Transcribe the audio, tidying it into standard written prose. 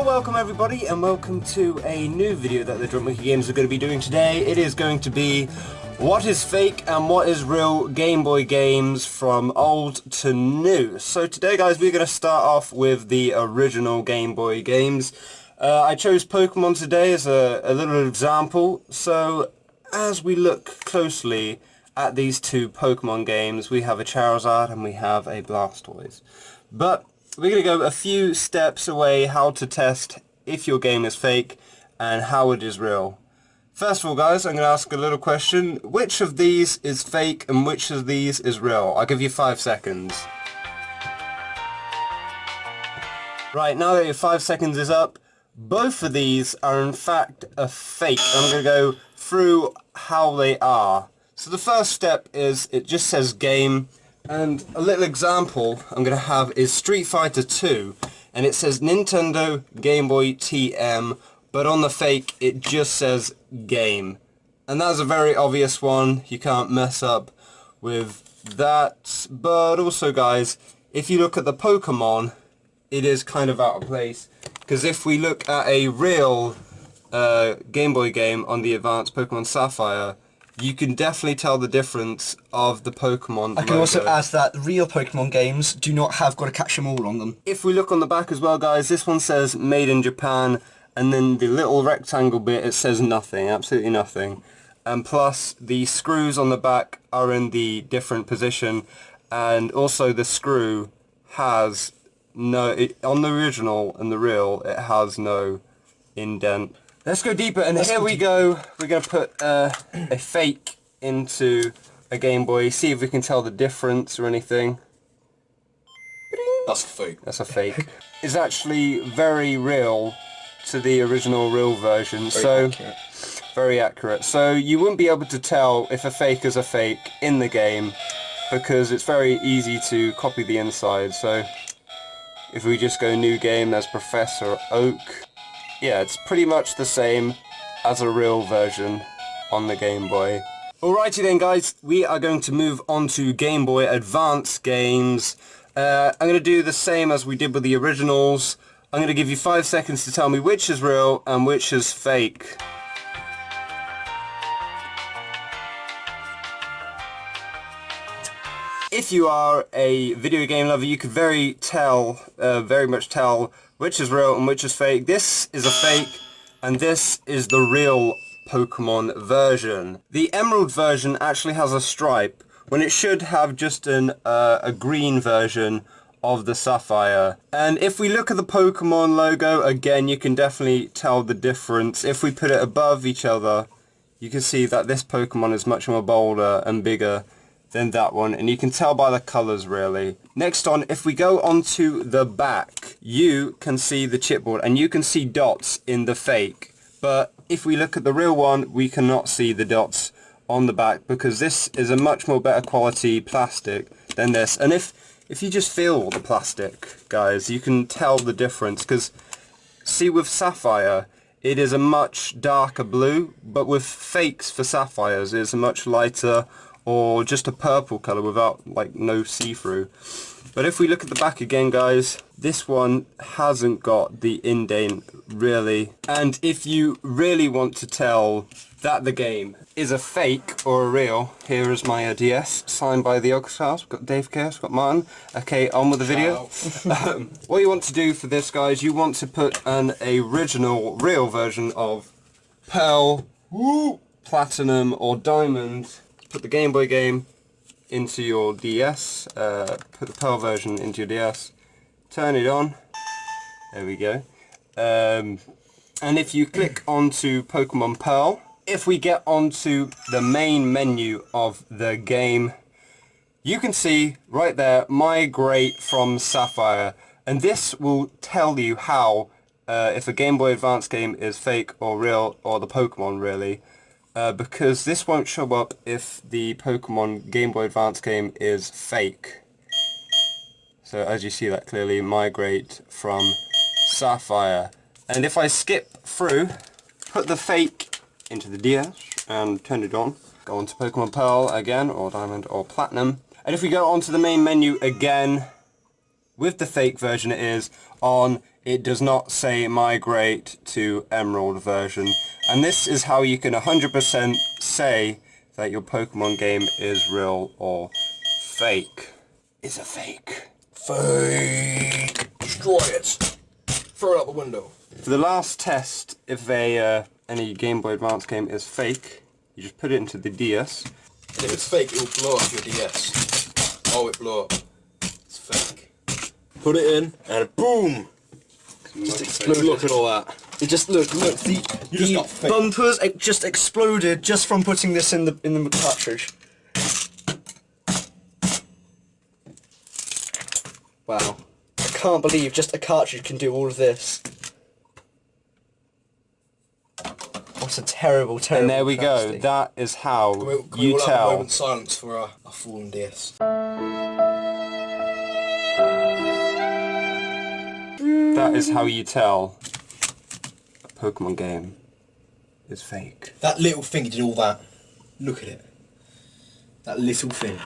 Well, welcome everybody, and welcome to a new video that the Drunk Games are going to be doing today. It is going to be what is fake and what is real Game Boy games from old to new. So today, guys, we're going to start off with the original Game Boy games. I chose Pokémon today as a little example. So as we look closely at these two Pokémon games, we have a Charizard and we have a Blastoise. But we're going to go a few steps away how to test if your game is fake and how it is real. First of all, guys, I'm going to ask a little question. Which of these is fake and which of these is real? I'll give you 5 seconds. Right, now that your 5 seconds is up, both of these are in fact a fake. I'm going to go through how they are. So the first step is it just says game. And a little example I'm going to have is Street Fighter 2, and it says Nintendo Game Boy TM, but on the fake it just says game. And that's a very obvious one, you can't mess up with that. But also, guys, if you look at the Pokémon, it is kind of out of place, because if we look at a real Game Boy game on the advanced Pokémon Sapphire, you can definitely tell the difference of the Pokémon I can also add that real Pokémon games do not have Gotta Catch 'Em All on them. If we look on the back as well, guys, this one says made in Japan, and then the little rectangle bit, it says nothing, absolutely nothing. And plus, the screws on the back are in the different position, and also the screw has no, on the original and the real, it has no indent. Let's go deeper, and here we go. We're going to put a fake into a Game Boy, see if we can tell the difference or anything. That's a fake. That's a fake. It's actually very real to the original real version, very accurate. So you wouldn't be able to tell if a fake is a fake in the game, because it's very easy to copy the inside. So if we just go new game, there's Professor Oak. Yeah, it's pretty much the same as a real version on the Game Boy. Alrighty then, guys, we are going to move on to Game Boy Advance games. I'm going to do the same as we did with the originals. I'm going to give you 5 seconds to tell me which is real and which is fake. If you are a video game lover, you could very much tell which is real and which is fake. This is a fake, and this is the real Pokemon version. The Emerald version actually has a stripe, when it should have just a green version of the Sapphire. And if we look at the Pokemon logo, again, you can definitely tell the difference. If we put it above each other, you can see that this Pokemon is much more bolder and bigger than that one, and you can tell by the colors, really. Next on, if we go onto the back, you can see the chipboard and you can see dots in the fake, but if we look at the real one, we cannot see the dots on the back, because this is a much more better quality plastic than this. And if you just feel the plastic, guys, you can tell the difference, because see, with Sapphire it is a much darker blue, but with fakes for Sapphires it's a much lighter, or just a purple colour without, like, no see-through. But if we look at the back again, guys, this one hasn't got the indent, really. And if you really want to tell that the game is a fake or a real, here is my DS, signed by the Augustars. We've got Dave Kerr, got Martin. Okay, on with the video. What you want to do for this, guys, you want to put an original, real version of Pearl, Platinum, or Diamond. Put the Game Boy game into your DS, put the Pearl version into your DS, turn it on, there we go. And if you click onto Pokemon Pearl, if we get onto the main menu of the game, you can see right there, Migrate from Sapphire, and this will tell you how, if a Game Boy Advance game is fake or real, or the Pokemon really. Because this won't show up if the Pokemon Game Boy Advance game is fake. So as you see that clearly, migrate from Sapphire. And if I skip through, put the fake into the DS and turn it on, go on to Pokemon Pearl again, or Diamond, or Platinum. And if we go onto the main menu again, with the fake version it is on, it does not say migrate to Emerald version. And this is how you can 100% say that your Pokemon game is real or fake. It's a fake. Fake. Destroy it. Throw it out the window. For the last test, if any Game Boy Advance game is fake, you just put it into the DS. And if it's fake, it will blow up your DS. Oh, it blew up. It's fake. Put it in, and boom! Just exploded. Look at all that. It just look. The bumpers just exploded just from putting this in the cartridge. Wow. I can't believe just a cartridge can do all of this. What a terrible, terrible And there we travesty. go. That is how Can you we have a tell. moment's silence for our fallen DS. That is how you tell a Pokemon game is fake. That little thing did all that. Look at it. That little thing.